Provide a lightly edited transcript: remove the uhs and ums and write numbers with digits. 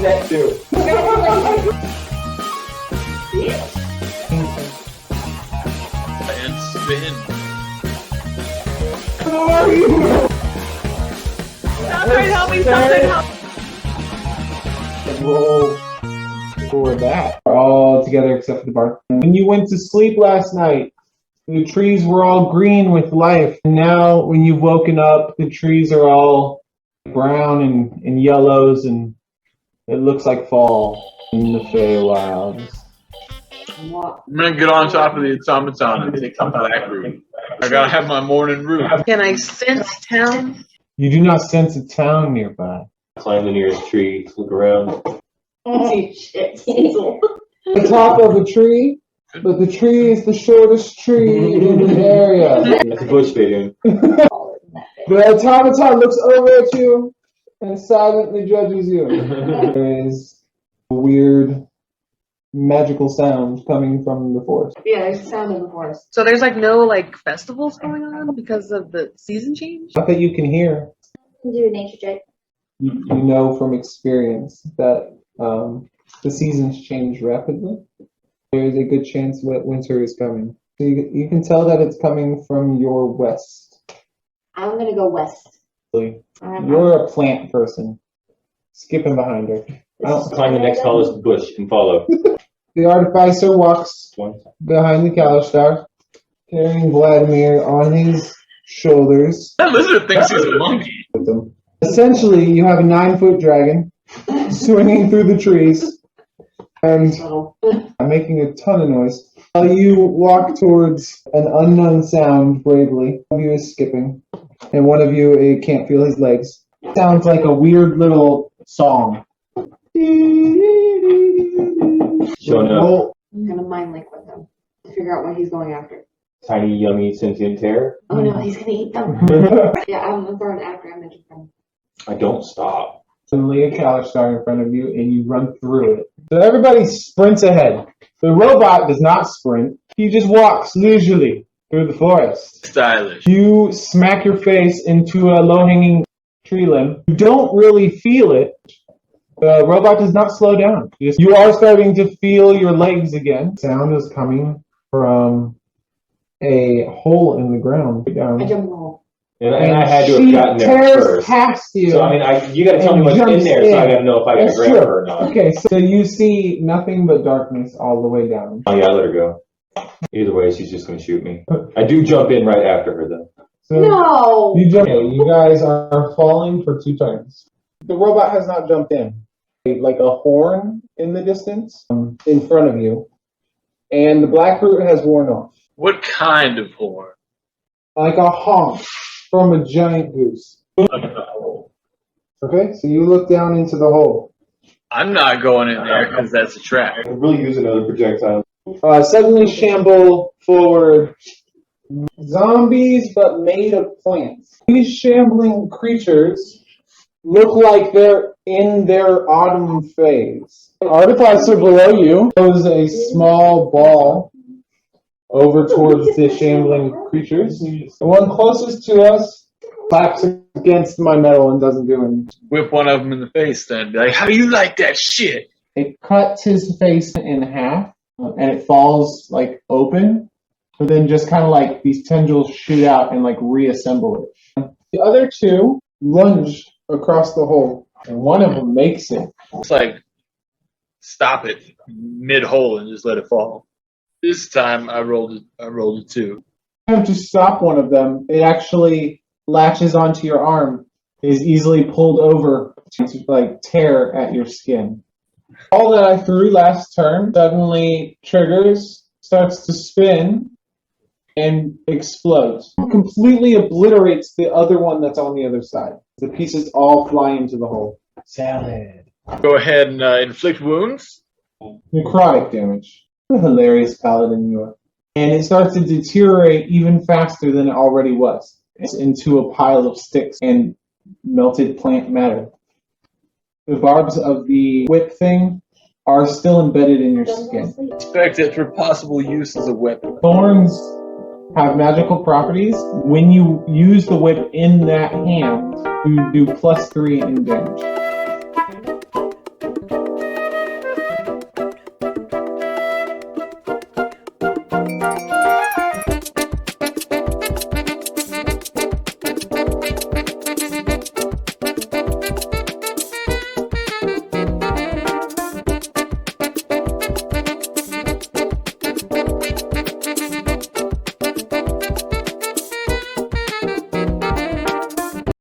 do that too. And spin. How are you? Something help me, something help me. Roll for that. All together except for the bark. When you went to sleep last night, the trees were all green with life. And now when you've woken up, the trees are all brown and yellows, and it looks like fall in the Feywilds. I'm gonna get on top of the automaton and take some of that room. I gotta have my morning room. Can I sense town? You do not sense a town nearby. Climb the nearest tree, look around. Oh, shit, Hazel. The top of a tree, but the tree is the shortest tree in the area. That's a bush fading. The automaton looks over at you and silently judges you. There is a weird magical sound coming from the forest. Yeah, there's a sound in the forest. So there's like no like festivals going on because of the season change? Not that you can hear. Do a nature check. You know from experience that the seasons change rapidly. There is a good chance that winter is coming. So you can tell that it's coming from your west. I'm gonna go west. You're a plant person. Skipping behind her. Climb the next tallest bush and follow. The artificer walks behind the Kalishtar, carrying Vladimir on his shoulders. That lizard thinks he's a monkey. With them. Essentially, you have a 9-foot dragon swinging through the trees and making a ton of noise. While you walk towards an unknown sound bravely, one of you is skipping, and one of you can't feel his legs. It sounds like a weird little song. Showing up. I'm gonna mind link with him to figure out what he's going after. Tiny, yummy, sentient terror. Oh no, he's gonna eat them. Yeah, I'm gonna throw an after him into him. I don't stop. Suddenly a Kalishtar in front of you, and you run through it. So everybody sprints ahead. The robot does not sprint. He just walks leisurely through the forest. Stylish. You smack your face into a low-hanging tree limb. You don't really feel it. The robot does not slow down. You are starting to feel your legs again. Sound is coming from a hole in the ground. I jump in the hole. And I had to have gotten there tears first. Past you. So, I mean, you gotta tell me what's in there so I gotta know if I gotta grab her or not. Okay, so you see nothing but darkness all the way down. Oh yeah, I let her go. Either way, she's just gonna shoot me. I do jump in right after her though. So No! You guys are falling for 2 turns. The robot has not jumped in. Like a horn in the distance in front of you. And the black root has worn off. What kind of horn? Like a honk from a giant goose. Okay, so you look down into the hole. I'm not going in there because that's a trap. I could really use another projectile. Suddenly shamble forward zombies, but made of plants. These shambling creatures look like they're in their autumn phase. Artificer below you throws a small ball over towards the shambling creatures. The one closest to us claps against my metal and doesn't do anything. Whip one of them in the face then. Be like, how do you like that shit? It cuts his face in half, and it falls like open, but then just kind of like these tendrils shoot out and like reassemble it. The other 2 lunge across the hole, and one of them makes it. It's like, stop it mid-hole and just let it fall. This time I rolled a 2. To stop one of them, it actually latches onto your arm, is easily pulled over to like tear at your skin. All that I threw last turn suddenly triggers, starts to spin, and explodes. Completely obliterates the other one that's on the other side. The pieces all fly into the hole. Salad. Go ahead and inflict wounds. Necrotic damage. A hilarious paladin you are. And it starts to deteriorate even faster than it already was. It's into a pile of sticks and melted plant matter. The barbs of the whip thing are still embedded in your skin. Expect it for possible use as a weapon. Thorns have magical properties. When you use the whip in that hand, you do +3 in damage.